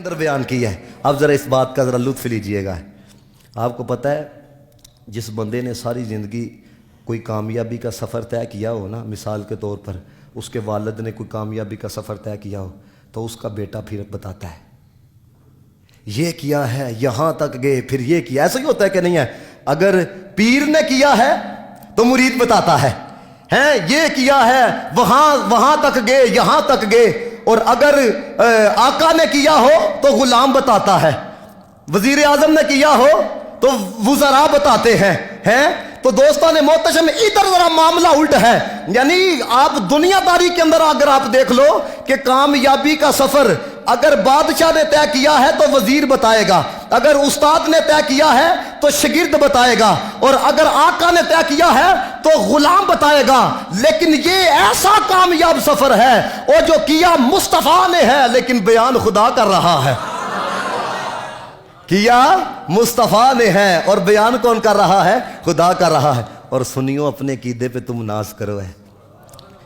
اندر بیان کیا ہے. اب ذرا اس بات کا ذرا لطف لیجئے گا. آپ کو پتہ ہے جس بندے نے ساری زندگی کوئی کامیابی کا سفر طے کیا ہو نا، مثال کے طور پر اس کے والد نے کوئی کامیابی کا سفر طے کیا ہو تو اس کا بیٹا پھر بتاتا ہے یہ کیا ہے، یہاں تک گئے، پھر یہ کیا. ایسا ہی ہوتا ہے کہ نہیں ہے؟ اگر پیر نے کیا ہے تو مرید بتاتا ہے یہ کیا ہے، وہاں تک گئے، یہاں تک گئے. اور اگر آقا نے کیا ہو تو غلام بتاتا ہے، وزیر اعظم نے کیا ہو تو وزراء بتاتے ہیں. تو دوستان محتشم ادھر ذرا معاملہ الٹ ہے. یعنی آپ دنیا داری کے اندر اگر آپ دیکھ لو کہ کامیابی کا سفر اگر بادشاہ نے طے کیا ہے تو وزیر بتائے گا، اگر استاد نے طے کیا ہے تو شاگرد بتائے گا، اور اگر آقا نے طے کیا ہے تو غلام بتائے گا. لیکن یہ ایسا کامیاب سفر ہے اور جو کیا مصطفیٰ نے ہے لیکن بیان خدا کر رہا ہے. کیا مصطفیٰ نے ہے اور بیان کون کر رہا ہے؟ خدا کر رہا ہے. اور سنیو اپنے عقیدے پہ تم ناز کرو. ہے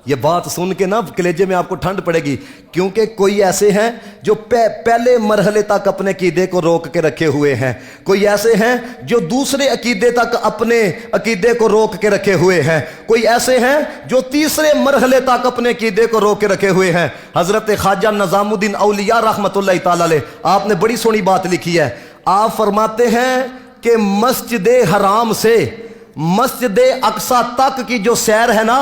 یہ بات سن کے نا کلیجے میں آپ کو ٹھنڈ پڑے گی، کیونکہ کوئی ایسے ہیں جو پہلے مرحلے تک اپنے عقیدے کو روک کے رکھے ہوئے ہیں، کوئی ایسے ہیں جو دوسرے عقیدے تک اپنے عقیدے کو روک کے رکھے ہوئے ہیں، کوئی ایسے ہیں جو تیسرے مرحلے تک اپنے عقیدے کو روک کے رکھے ہوئے ہیں. حضرت خواجہ نظام الدین اولیاء رحمۃ اللہ تعالی علیہ آپ نے بڑی سونی بات لکھی ہے. آپ فرماتے ہیں کہ مسجد حرام سے مسجد اقصیٰ تک کی جو سیر ہے نا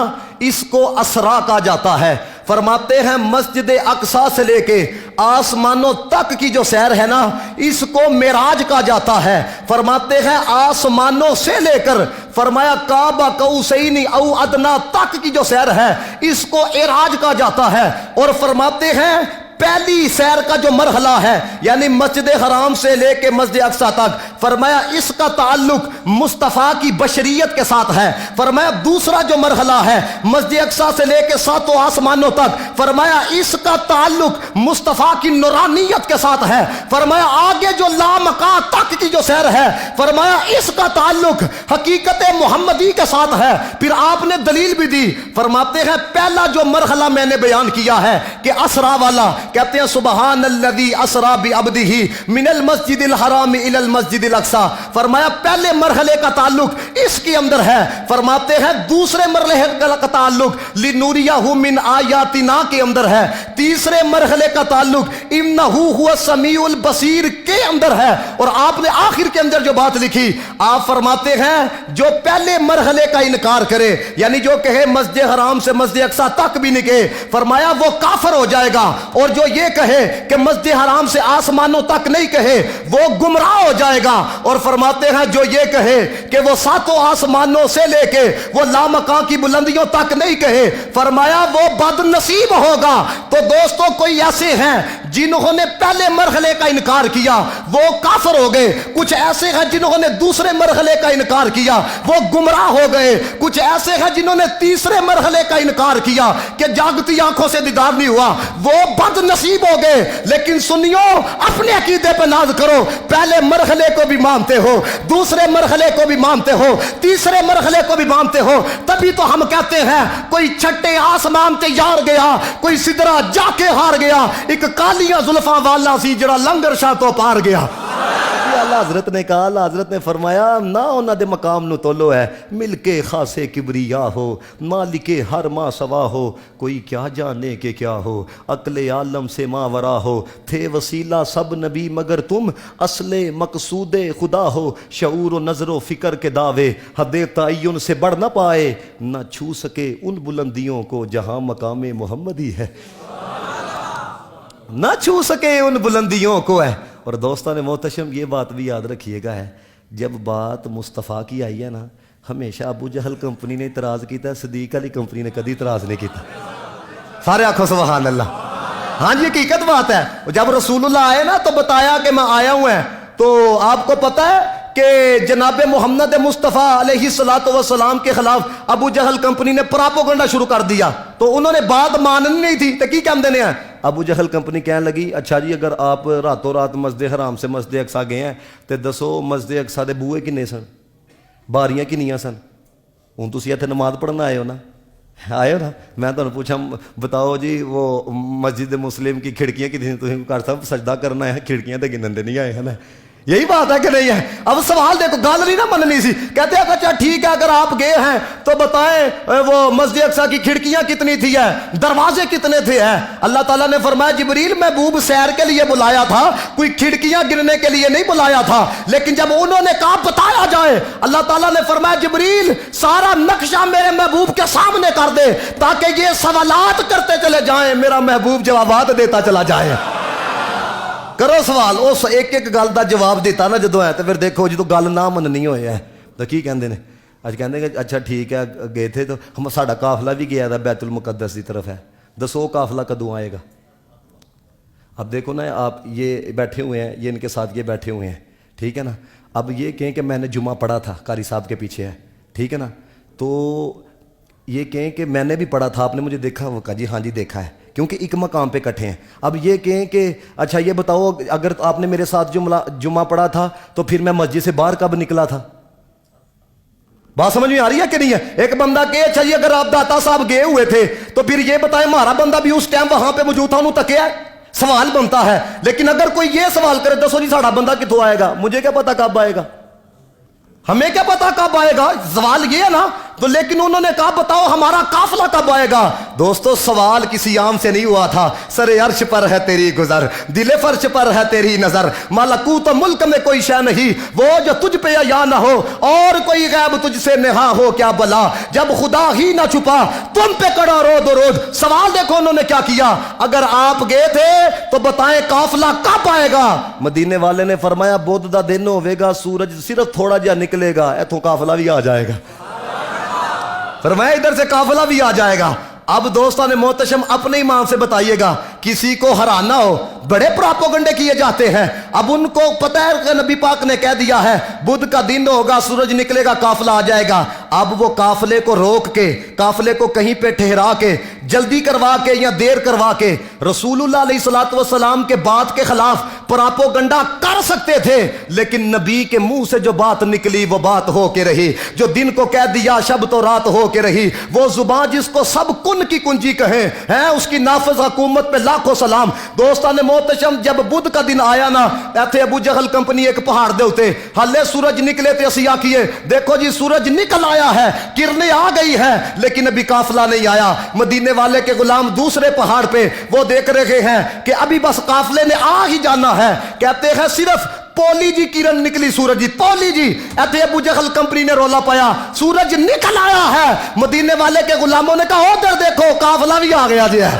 اس کو اسرا کہا جاتا ہے. فرماتے ہیں مسجد اقصیٰ سے لے کے آسمانوں تک کی جو سیر ہے نا اس کو معراج کہا جاتا ہے. فرماتے ہیں آسمانوں سے لے کر فرمایا کعبہ قوسین او ادنا تک کی جو سیر ہے اس کو اعراج کہا جاتا ہے. اور فرماتے ہیں پہلی سیر کا جو مرحلہ ہے یعنی مسجد حرام سے لے کے مسجد اقصیٰ تک فرمایا اس کا تعلق مصطفیٰ کی بشریت کے ساتھ ہے. فرمایا دوسرا جو مرحلہ ہے مسجد اقصیٰ سے لے کے ساتوں آسمانوں تک فرمایا اس کا تعلق مصطفیٰ کی نورانیت کے ساتھ ہے. فرمایا آگے جو لامکان تک کی جو سیر ہے فرمایا اس کا تعلق حقیقت محمدی کے ساتھ ہے. پھر آپ نے دلیل بھی دی. فرماتے ہیں پہلا جو مرحلہ میں نے بیان کیا ہے کہ اسرا والا، کہتے ہیں سبحان الذی اسرا بعبدہ من المسجد الحرام الی المسجد الاقصی. فرمایا پہلے مرحلے کا تعلق اس کے اندر ہے. فرماتے ہیں دوسرے مرحلے کا تعلق لنوریہ من آیاتنا کے اندر ہے. تیسرے مرحلے کا تعلق انہ هو السمیع البصیر کے اندر ہے. اور آپ نے آخر کے اندر جو بات لکھی آپ فرماتے ہیں جو پہلے مرحلے کا انکار کرے یعنی جو کہے مسجد حرام سے مسجد اقصیٰ تک بھی نکلے فرمایا وہ کافر ہو جائے گا. اور جو یہ کہے کہ مسجد حرام سے آسمانوں تک نہیں کہے وہ گمراہ ہو جائے گا. اور فرماتے ہیں جو یہ کہے کہ وہ ساتوں آسمانوں سے لے کے وہ لامکان کی بلندیوں تک نہیں کہے فرمایا وہ بد نصیب ہوگا. تو دوستوں کوئی ایسے ہیں جنہوں نے پہلے مرحلے کا انکار کیا وہ کافر ہو گئے. کچھ ایسے ہیں جنہوں نے دوسرے مرحلے کا انکار کیا وہ گمراہ ہو گئے. کچھ ایسے ہیں جنہوں نے تیسرے مرحلے کا انکار کیا کہ جاگتی آنکھوں سے دیدار نہیں ہوا وہ بد نصیب ہو گئے. لیکن سنیو اپنے عقیدے پہ ناز کرو. پہلے مرحلے کو بھی مانتے ہو، دوسرے مرحلے کو بھی مانتے ہو، تیسرے مرحلے کو بھی مانتے ہو. تبھی تو ہم کہتے ہیں کوئی چھٹے آسمان تے یار گیا، کوئی سدرا جا کے ہار گیا، ایک کالیاں زلفاں والا سی جڑا لنگر شاہ تو پار گیا. اللہ حضرت نے کہا، اللہ حضرت نے فرمایا نہ انہاں دے مقام نو تولو ہے مل کے خاصے کبریا ہو مالک ہر ما سوا ہو کوئی کیا جانے کہ کیا ہو عقل عالم سے ماورا ہو تھے وسیلہ سب نبی مگر تم اصل مقصود خدا ہو شعور و نظر و فکر کے دعوے حد تعین سے بڑھ نہ پائے نہ چھو سکے ان بلندیوں کو جہاں مقام محمدی ہے، نہ چھو سکے ان بلندیوں کو ہے. اور دوستان محتشم یہ بات بھی یاد رکھیے گا ہے جب بات مصطفیٰ کی آئی ہے نا ہمیشہ ابو جہل کمپنی نے اعتراض کیتا ہے، صدیق علی کمپنی نے کدی اعتراض نہیں کیتا. سارے آنکھوں سبحان اللہ. ہاں جی حقیقت بات ہے. جب رسول اللہ آئے نا تو بتایا کہ میں آیا ہوں ہے تو آپ کو پتہ ہے کہ جناب محمد مصطفیٰ علیہ الصلوۃ والسلام کے خلاف ابو جہل کمپنی نے پراپوگنڈا شروع کر دیا. تو انہوں نے بات ماننی نہیں تھی تو کی کہم دینے ہیں. ابو جہل کمپنی کہنے لگی اچھا جی اگر آپ راتوں رات مسجد حرام سے مسجد اقصیٰ گئے ہیں تو دسو مسجد اقصیٰ دے بوئے کنے سن، باریاں کنیاں سن؟ ہوں تسی ایتھے نماز پڑھنا آئے ہو نا آئے ہو نا. میں تو پوچھا بتاؤ جی وہ مسجد مسلم کی کھڑکیاں کتنی تم گھر صاحب سجدہ کرنا ہے, کھڑکیاں تو گنندے نہیں آئے ہیں نا. یہی بات ہے کہ نہیں ہے؟ اب سوال دیکھو, گل نہیں نا مننی سی. کہتے ہیں اچھا ٹھیک ہے اگر آپ گئے ہیں تو بتائیں وہ مسجد اقصیٰ کی کھڑکیاں کتنی تھی ہے, دروازے کتنے تھے ہیں؟ اللہ تعالیٰ نے فرمایا جبریل محبوب سیر کے لیے بلایا تھا, کوئی کھڑکیاں گرنے کے لیے نہیں بلایا تھا. لیکن جب انہوں نے کہا بتایا جائے, اللہ تعالیٰ نے فرمایا جبریل سارا نقشہ میرے محبوب کے سامنے کر دے تاکہ یہ سوالات کرتے چلے جائیں, میرا محبوب جوابات دیتا چلا جائے. کرو سوال, اس ایک ایک گل دا جواب دیتا نا جدو ہے. تو پھر دیکھو جدو گل نہ مننی ہوئے ہے تو کی کہندے نے, اج کہندے کہ اچھا ٹھیک ہے گئے تھے تو ہم ساڈا قافلہ بھی گیا تھا بیت المقدس کی طرف ہے, دسو قافلہ کدوں آئے گا؟ اب دیکھو نا آپ یہ بیٹھے ہوئے ہیں, یہ ان کے ساتھ یہ بیٹھے ہوئے ہیں, ٹھیک ہے نا. اب یہ کہیں کہ میں نے جمعہ پڑھا تھا, قاری صاحب کے پیچھے ہے, ٹھیک ہے نا. تو یہ کہیں کہ میں نے بھی پڑھا تھا, آپ نے مجھے دیکھا؟ وہ کہا جی ہاں جی دیکھا ہے, کیونکہ ایک مقام پہ کٹھے ہیں. اب یہ کہیں کہ اچھا یہ بتاؤ اگر آپ نے میرے ساتھ جمعہ پڑھا تھا تو پھر میں مسجد سے باہر کب نکلا تھا؟ بات سمجھ میں آ رہی ہے کہ نہیں ہے؟ ایک بندہ کہ اچھا یہ اگر آپ داتا صاحب گئے ہوئے تھے تو پھر یہ بتائیں ہمارا بندہ بھی اس ٹائم وہاں پہ موجود تھا, انہوں تکیا ہے؟ سوال بنتا ہے. لیکن اگر کوئی یہ سوال کرے دسو جی ساڑھا بندہ کتوں آئے گا, مجھے کیا پتا کب آئے گا, ہمیں کیا پتا کب آئے گا؟ سوال یہ ہے نا. تو لیکن انہوں نے کہا بتاؤ ہمارا قافلہ کب آئے گا. دوستو سوال کسی عام سے نہیں ہوا تھا. سر عرش پر ہے تیری گزر, دل فرش پر ہے تیری نظر, ملکوت ملک میں کوئی شے نہیں وہ جو تجھ پہ یا نہ ہو, اور کوئی غیب تجھ سے نہا ہو کیا بلا, جب خدا ہی نہ چھپا تم پہ کڑا رود و رود. سوال دیکھو انہوں نے کیا کیا, اگر آپ گئے تھے تو بتائیں قافلہ کب آئے گا؟ مدینے والے نے فرمایا بدھ دا دن ہوے گا, سورج صرف تھوڑا جہا نکلے گا, ایتھوں قافلہ بھی آ جائے گا. فرمایا ادھر سے قافلہ بھی آ جائے گا. اب دوستان محتشم اپنے امام سے بتائیے گا, کسی کو ہرانا ہو بڑے پراپوگنڈے کیے جاتے ہیں. اب ان کو پتہ ہے کہ نبی پاک نے کہہ دیا ہے بدھ کا دن ہوگا, سورج نکلے گا, قافلہ آ جائے گا. اب وہ قافلے کو روک کے, قافلے کو کہیں پہ ٹھہرا کے, جلدی کروا کے یا دیر کروا کے رسول اللہ علیہ الصلوۃ والسلام کے بات کے خلاف پراپوگنڈا کر سکتے تھے. لیکن نبی کے منہ سے جو بات نکلی وہ بات ہو کے رہی, جو دن کو کہہ دیا شب تو رات ہو کے رہی. وہ زبان جس کو سب کن کی کنجی کہیں ہیں, اس کی نافذ حکومت پہ لاکھوں سلام. دوستان محتشم جب بدھ کا دن آیا نا, ایتھے ابو جہل کمپنی ایک پہاڑ دے ہوتے ہلے سورج نکلے تھے, اسی آکیے دیکھو جی سورج نکل آیا ہے, کرنیں آ گئی ہے, لیکن ابھی قافلہ نہیں آیا. مدینے والے کے غلام دوسرے پہاڑ پہ وہ دیکھ رہے ہیں کہ ابھی بس قافلے نے آ ہی جانا ہے. کہتے ہیں صرف پولی جی کرن نکلی, سورج جی پولی جی, ایتھے ابو جہل کمپنی نے رولا پایا سورج نکل آیا ہے. مدینے والے کے غلاموں نے کہا ادھر دیکھو قافلہ بھی آ گیا جی ہے,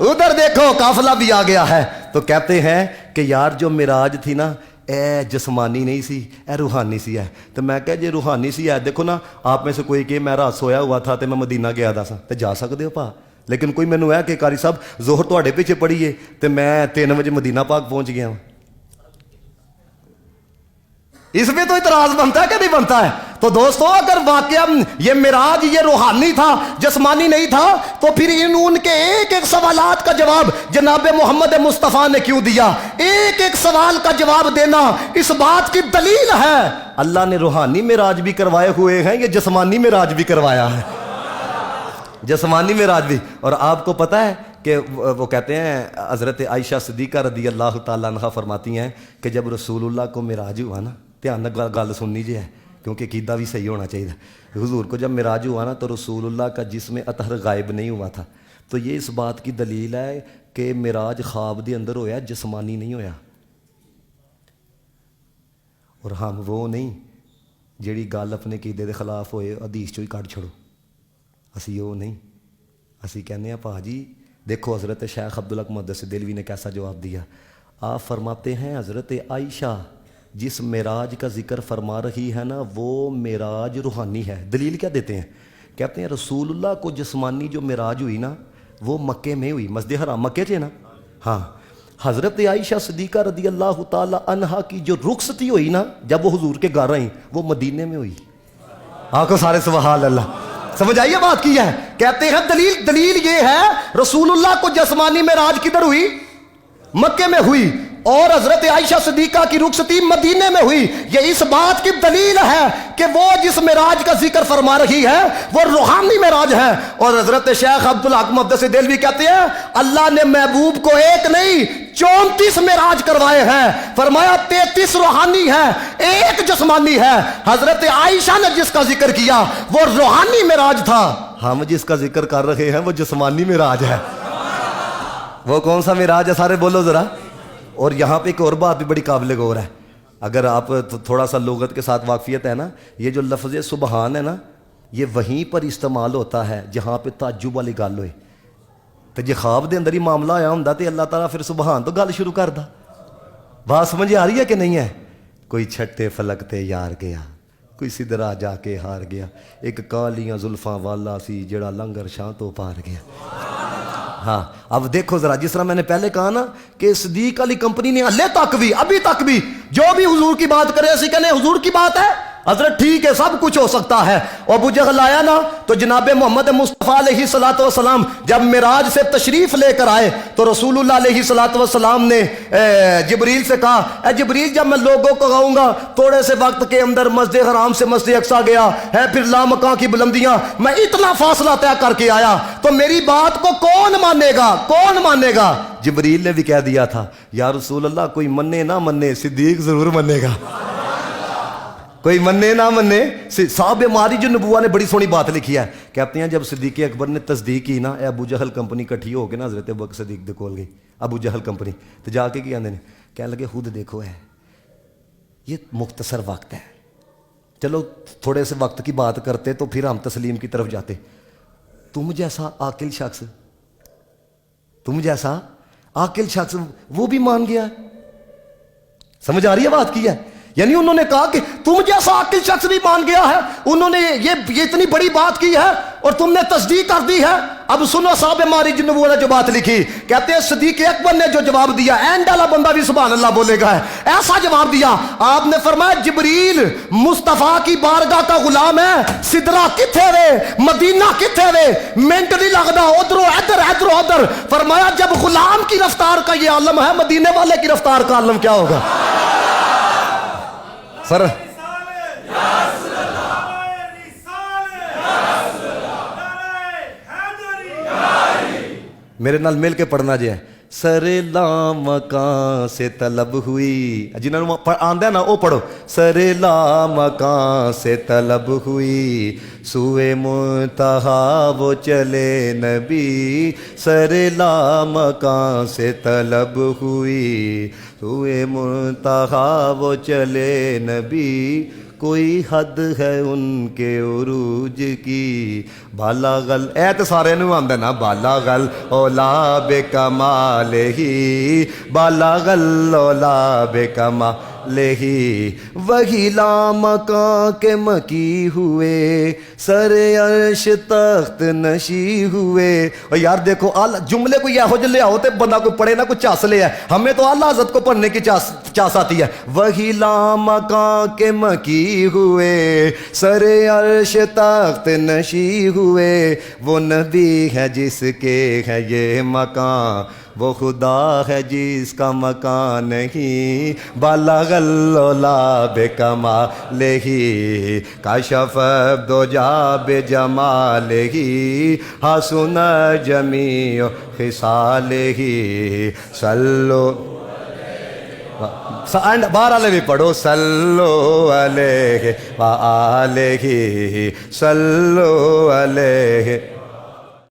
ادھر دیکھو قافلہ بھی آ گیا ہے. تو کہتے ہیں کہ یار جو معراج تھی نا اے جسمانی نہیں سی, اے روحانی سی ہے. تو میں کہا جی روحانی سی ہے, دیکھو نا آپ میں سے کوئی کہ میں رات سویا ہوا تھا تو میں مدینہ گیا تھا تو جا سکتے ہو پا, لیکن کوئی مینوں ہے کہ قاری صاحب ظہر تواڈے پیچھے پڑھی ہے تو میں 3 بجے مدینہ پاک پہنچ گیا ہوں. اس میں تو اعتراض بنتا ہے کہ نہیں بنتا ہے؟ تو دوستو اگر واقعہ یہ معراج یہ روحانی تھا جسمانی نہیں تھا تو پھر ان کے ایک ایک سوالات کا جواب جناب محمد مصطفیٰ نے کیوں دیا؟ ایک ایک سوال کا جواب دینا اس بات کی دلیل ہے اللہ نے روحانی معراج بھی کروائے ہوئے ہیں, یہ جسمانی معراج بھی کروایا ہے, جسمانی معراج بھی. اور آپ کو پتہ ہے کہ وہ کہتے ہیں حضرت عائشہ صدیقہ رضی اللہ تعالیٰ عنہ فرماتی ہیں کہ جب رسول اللہ کو معراج ہوا نا, دھیان گل سننی جی ہے کیونکہ عقیدہ بھی صحیح ہونا چاہیے. حضور کو جب معراج ہوا نا تو رسول اللہ کا جسم اطہر غائب نہیں ہوا تھا. تو یہ اس بات کی دلیل ہے کہ معراج خواب دے اندر ہویا, جسمانی نہیں ہویا. اور ہم وہ نہیں جیڑی گل اپنے عقیدے دے خلاف ہوئے حدیث چوں ہی کٹ چھڑو, اسی وہ نہیں. اسی کہنے ہیں پا جی دیکھو حضرت شیخ عبدالحق محدث دہلوی نے کیسا جواب دیا. آپ فرماتے ہیں حضرت عائشہ جس معراج کا ذکر فرما رہی ہے نا وہ معراج روحانی ہے. دلیل کیا دیتے ہیں؟ کہتے ہیں رسول اللہ کو جسمانی جو معراج ہوئی نا وہ مکے میں ہوئی, مسجد حرام مکے تھے نا. ہاں حضرت عائشہ صدیقہ رضی اللہ تعالی عنہا کی جو رخصتی ہوئی نا جب وہ حضور کے گھر آئیں وہ مدینے میں ہوئی. آنکھوں سارے سبحان اللہ. سمجھ آئیے بات کی ہے؟ کہتے ہیں دلیل یہ ہے رسول اللہ کو جسمانی معراج کدھر ہوئی؟ مکے میں ہوئی. اور حضرت عائشہ صدیقہ کی رخصتی مدینے میں ہوئی، یہ اس بات کی دلیل ہے کہ وہ جس معراج کا ذکر فرما رہی ہے وہ روحانی معراج ہے۔ اور حضرت شیخ عبدالحق محدث دہلوی کہتے ہیں اللہ نے محبوب کو ایک نہیں 34 معراج کروائے ہیں، فرمایا 33 روحانی ہے، ایک جسمانی ہے۔ حضرت عائشہ نے جس کا ذکر کیا وہ روحانی معراج تھا، ہم جس کا ذکر کر رہے ہیں وہ جسمانی معراج ہے۔ وہ کون سا معراج ہے سارے بولو ذرا۔ اور یہاں پہ ایک اور بات بھی بڑی قابل غور ہے، اگر آپ تھوڑا سا لغت کے ساتھ واقفیت ہے نا، یہ جو لفظ سبحان ہے نا، یہ وہیں پر استعمال ہوتا ہے جہاں پہ تعجب والی گل ہوئے۔ تو جی خواب دے اندر ہی معاملہ آیا ہوں تو اللہ تعالیٰ پھر سبحان تو گل شروع کر دا۔ بات سمجھ آ رہی ہے کہ نہیں ہے؟ کوئی چھٹے فلک تے یار گیا، کوئی سدرا جا کے ہار گیا، ایک کالیاں زلفاں والا سی جڑا لنگر شاہ تو پار گیا۔ ہاں اب دیکھو ذرا، جس طرح میں نے پہلے کہا نا کہ صدیق علی کمپنی نے ہلے تک بھی ابھی تک بھی جو بھی حضور کی بات کرے اسی کہنے حضور کی بات ہے، حضرت ٹھیک ہے سب کچھ ہو سکتا ہے۔ اور ابو جہل آیا نا تو جناب محمد مصطفیٰ علیہ الصلوۃ والسلام جب معراج سے تشریف لے کر آئے تو رسول اللہ علیہ الصلوۃ والسلام نے جبریل سے کہا اے جبریل جب میں لوگوں کو کہوں گا تھوڑے سے وقت کے اندر مسجد حرام سے مسجد اقصیٰ گیا ہے، پھر لامکاں کی بلندیاں، میں اتنا فاصلہ طے کر کے آیا تو میری بات کو کون مانے گا، کون مانے گا؟ جبریل نے بھی کہہ دیا تھا یا رسول اللہ کوئی منے نہ منے صدیق ضرور منے گا، کوئی منے نہ منے۔ صاحب معارج النبوہ نے بڑی سونی بات لکھی ہے، کہتے ہیں جب صدیق اکبر نے تصدیق کی نا، اے ابو جہل کمپنی کٹھی ہو کے نا حضرت ابوبکر صدیق دے کول گئی، ابو جہل کمپنی تو جا کے کہنے کہنے لگے خود دیکھو ہے یہ مختصر وقت ہے، چلو تھوڑے سے وقت کی بات کرتے تو پھر ہم تسلیم کی طرف جاتے، تم جیسا عاقل شخص، تم جیسا عاقل شخص وہ بھی مان گیا۔ سمجھ آ رہی ہے بات کی ہے؟ یعنی انہوں نے کہا کہ تم جیسا عاقل شخص بھی مان گیا ہے، انہوں نے یہ اتنی بڑی بات کی ہے اور تم نے تصدیق کر دی ہے۔ اب سنو صاحب معارج النبوہ نے جو بات لکھی، کہتے ہیں صدیق اکبر نے جو جواب دیا، اینڈ والا بندہ بھی سبحان اللہ بولے گا، ایسا جواب دیا، آپ نے فرمایا جبریل مصطفیٰ کی بارگاہ کا غلام ہے، سدرا کتھے وے، مدینہ کتھے وے، منٹ نہیں لگتا ادھر ادھر ادھر ادھر۔ فرمایا جب غلام کی رفتار کا یہ عالم ہے، مدینے والے کی رفتار کا عالم کیا ہوگا؟ سر میرے نال مل کے پڑھنا جی ہے، سر لامکاں سے طلب ہوئی، جنہوں نے آندہ نا وہ پڑھو، سر لامکاں سے طلب ہوئی، سوئے منتہا وہ چلے نبی، سر لامکاں سے طلب ہوئی، سوئے منتہا وہ چلے نبی، کوئی حد ہے ان کے عروج کی، بالاغل اے تو سارے نو آندہ نا، بالاغل اولا بے کمال ہی، بالاغل اولا بے کمال ہی، وہی لامکاں کے مکی ہوئے، سر عرش تخت نشی ہوئے۔ اور یار دیکھو جملے کو یہ ہو جو لے آؤ تے بندہ کوئی پڑھے نہ کچھ چاس لے ہے، ہمیں تو اللہ حضرت کو پڑھنے کی چاس آتی ہے۔ وہی لامکاں کے مکی ہوئے، سر عرش تخت نشی ہوئے، وہ نبی ہے جس کے ہے یہ مکان، وہ خدا ہے جس کا مکان نہیں، بالغ العلا بکمالہ، کشف الدجی بجمالہ، حسن جمیع خصالہ، صلو باہر والے بھی پڑھو، صلو علیہ وآلہ، صلو علیہ